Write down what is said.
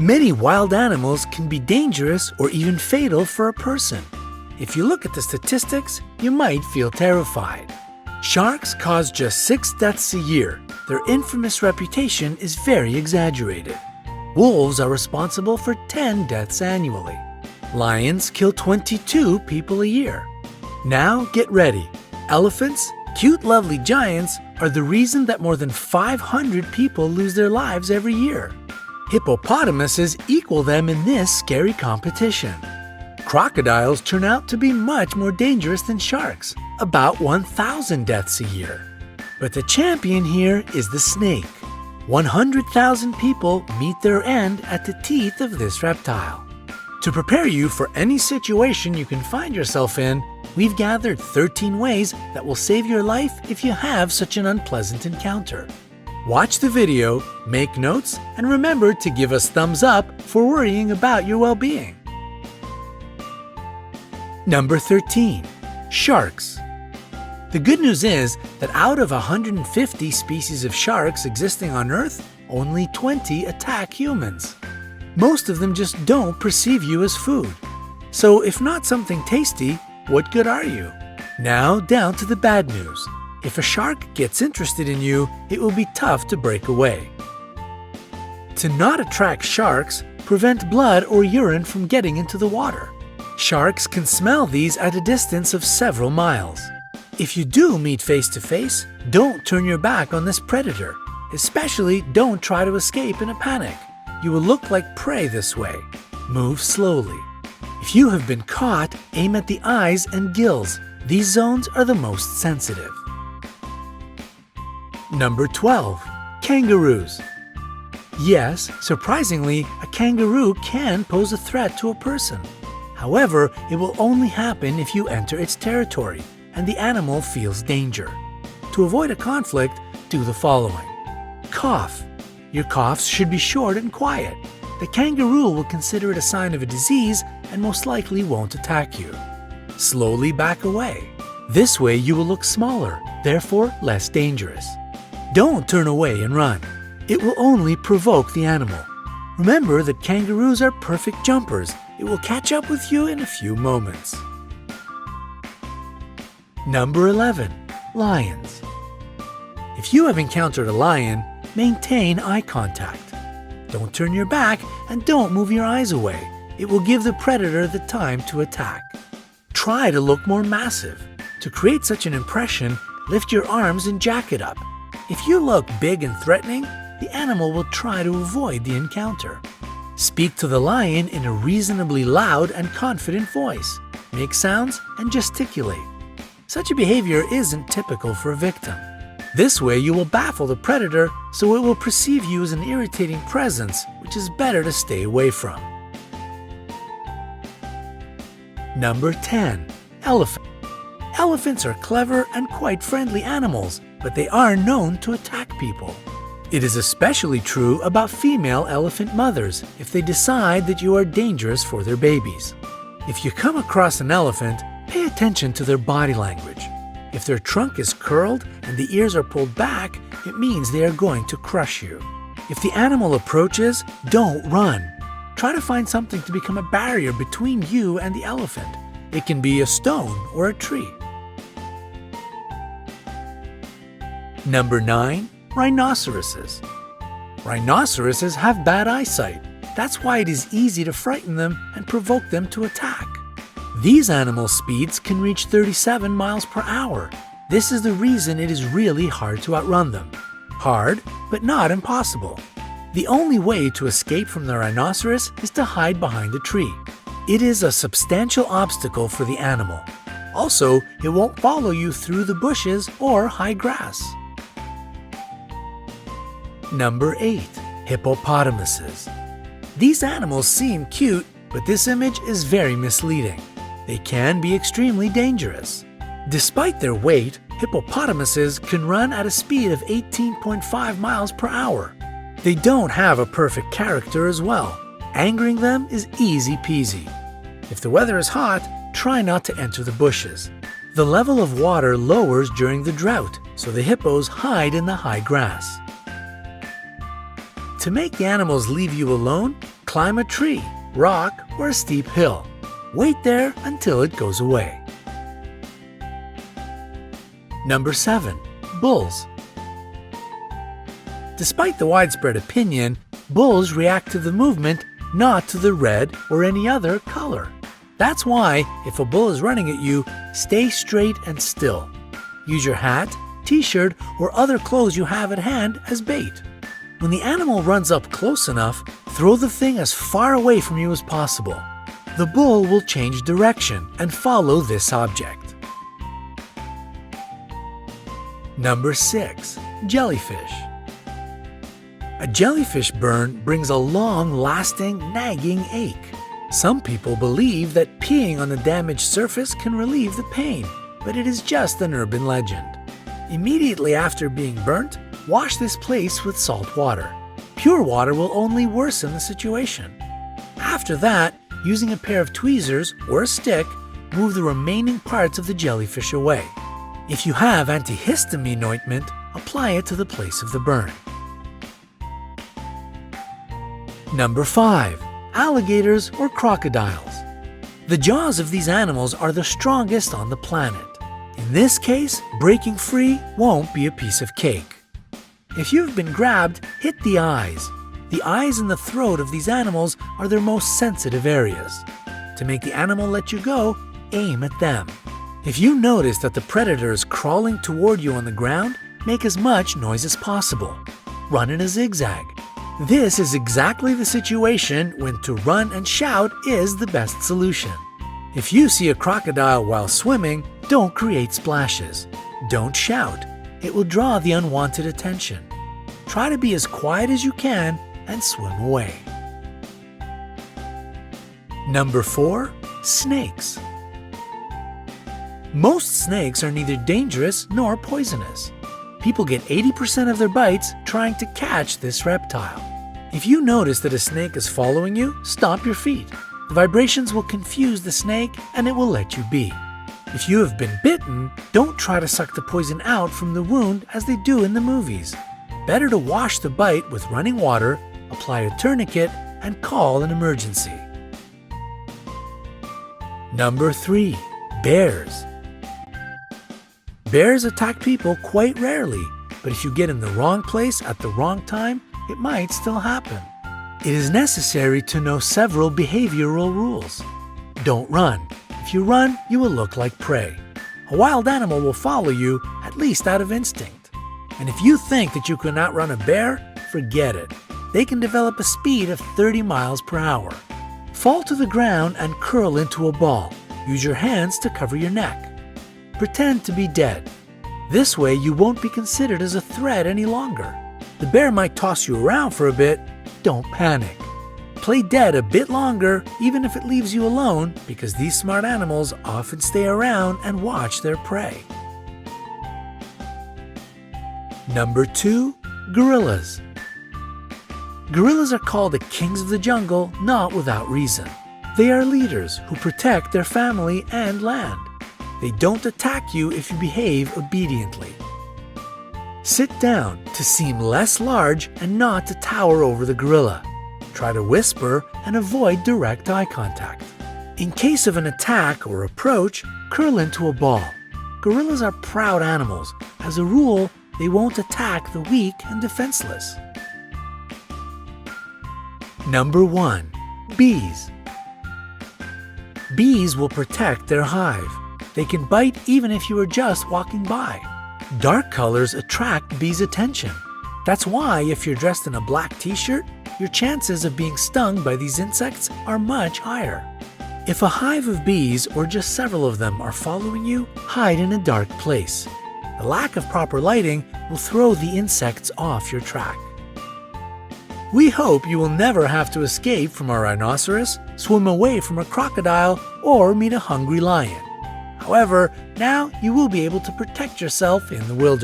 Many wild animals can be dangerous or even fatal for a person. If you look at the statistics, you might feel terrified. Sharks cause just 6 deaths a year. Their infamous reputation is very exaggerated. Wolves are responsible for 10 deaths annually. Lions kill 22 people a year. Now get ready. Elephants, cute lovely giants, are the reason that more than 500 people lose their lives every year. Hippopotamuses equal them in this scary competition. Crocodiles turn out to be much more dangerous than sharks, about 1,000 deaths a year. But the champion here is the snake. 100,000 people meet their end at the teeth of this reptile. To prepare you for any situation you can find yourself in, we've gathered 13 ways that will save your life if you have such an unpleasant encounter. Watch the video, make notes, and remember to give us thumbs up for worrying about your well-being. Number 13. Sharks. The good news is that out of 150 species of sharks existing on Earth, only 20 attack humans. Most of them just don't perceive you as food. So if not something tasty, what good are you? Now down to the bad news. If a shark gets interested in you, it will be tough to break away. To not attract sharks, prevent blood or urine from getting into the water. Sharks can smell these at a distance of several miles. If you do meet face to face, don't turn your back on this predator. Especially don't try to escape in a panic. You will look like prey this way. Move slowly. If you have been caught, aim at the eyes and gills. These zones are the most sensitive. Number 12. Kangaroos. Yes, surprisingly, a kangaroo can pose a threat to a person. However, it will only happen if you enter its territory and the animal feels danger. To avoid a conflict, do the following. Cough. Your coughs should be short and quiet. The kangaroo will consider it a sign of a disease and most likely won't attack you. Slowly back away. This way you will look smaller, therefore less dangerous. Don't turn away and run. It will only provoke the animal. Remember that kangaroos are perfect jumpers. It will catch up with you in a few moments. Number 11. Lions. If you have encountered a lion, maintain eye contact. Don't turn your back and don't move your eyes away. It will give the predator the time to attack. Try to look more massive. To create such an impression, lift your arms and jack it up. If you look big and threatening, the animal will try to avoid the encounter. Speak to the lion in a reasonably loud and confident voice. Make sounds and gesticulate. Such a behavior isn't typical for a victim. This way you will baffle the predator, so it will perceive you as an irritating presence, which is better to stay away from. Number 10. Elephant. Elephants are clever and quite friendly animals, but they are known to attack people. It is especially true about female elephant mothers if they decide that you are dangerous for their babies. If you come across an elephant, pay attention to their body language. If their trunk is curled and the ears are pulled back, it means they are going to crush you. If the animal approaches, don't run. Try to find something to become a barrier between you and the elephant. It can be a stone or a tree. Number 9. Rhinoceroses. Rhinoceroses have bad eyesight. That's why it is easy to frighten them and provoke them to attack. These animal speeds can reach 37 miles per hour. This is the reason it is really hard to outrun them. Hard, but not impossible. The only way to escape from the rhinoceros is to hide behind a tree. It is a substantial obstacle for the animal. Also, it won't follow you through the bushes or high grass. Number 8. Hippopotamuses. These animals seem cute, but this image is very misleading. They can be extremely dangerous. Despite their weight, hippopotamuses can run at a speed of 18.5 miles per hour. They don't have a perfect character as well. Angering them is easy peasy. If the weather is hot, try not to enter the bushes. The level of water lowers during the drought, so the hippos hide in the high grass. To make the animals leave you alone, climb a tree, rock, or a steep hill. Wait there until it goes away. Number 7. Bulls. Despite the widespread opinion, bulls react to the movement, not to the red or any other color. That's why, if a bull is running at you, stay straight and still. Use your hat, t-shirt, or other clothes you have at hand as bait. When the animal runs up close enough, throw the thing as far away from you as possible. The bull will change direction and follow this object. Number 6. Jellyfish. A jellyfish burn brings a long-lasting, nagging ache. Some people believe that peeing on the damaged surface can relieve the pain, but it is just an urban legend. Immediately after being burnt, wash this place with salt water. Pure water will only worsen the situation. After that, using a pair of tweezers or a stick, move the remaining parts of the jellyfish away. If you have antihistamine ointment, apply it to the place of the burn. Number 5. Alligators or crocodiles. The jaws of these animals are the strongest on the planet. In this case, breaking free won't be a piece of cake. If you've been grabbed, hit the eyes. The eyes and the throat of these animals are their most sensitive areas. To make the animal let you go, aim at them. If you notice that the predator is crawling toward you on the ground, make as much noise as possible. Run in a zigzag. This is exactly the situation when to run and shout is the best solution. If you see a crocodile while swimming, don't create splashes. Don't shout. It will draw the unwanted attention. Try to be as quiet as you can and swim away. Number 4. Snakes. Most snakes are neither dangerous nor poisonous. People get 80% of their bites trying to catch this reptile. If you notice that a snake is following you, stop your feet. The vibrations will confuse the snake and it will let you be. If you have been bitten, don't try to suck the poison out from the wound as they do in the movies. Better to wash the bite with running water, apply a tourniquet, and call an emergency. Number 3. Bears. Bears attack people quite rarely, but if you get in the wrong place at the wrong time, it might still happen. It is necessary to know several behavioral rules. Don't run. If you run, you will look like prey. A wild animal will follow you, at least out of instinct. And if you think that you can outrun a bear, forget it. They can develop a speed of 30 miles per hour. Fall to the ground and curl into a ball. Use your hands to cover your neck. Pretend to be dead. This way you won't be considered as a threat any longer. The bear might toss you around for a bit. Don't panic. Play dead a bit longer, even if it leaves you alone, because these smart animals often stay around and watch their prey. Number 2. Gorillas. Gorillas are called the kings of the jungle, not without reason. They are leaders who protect their family and land. They don't attack you if you behave obediently. Sit down to seem less large and not to tower over the gorilla. Try to whisper and avoid direct eye contact. In case of an attack or approach, curl into a ball. Gorillas are proud animals. As a rule, they won't attack the weak and defenseless. Number 1. Bees. Bees will protect their hive. They can bite even if you are just walking by. Dark colors attract bees' attention. That's why if you're dressed in a black t-shirt, your chances of being stung by these insects are much higher. If a hive of bees or just several of them are following you, hide in a dark place. The lack of proper lighting will throw the insects off your track. We hope you will never have to escape from a rhinoceros, swim away from a crocodile, or meet a hungry lion. However, now you will be able to protect yourself in the wilderness.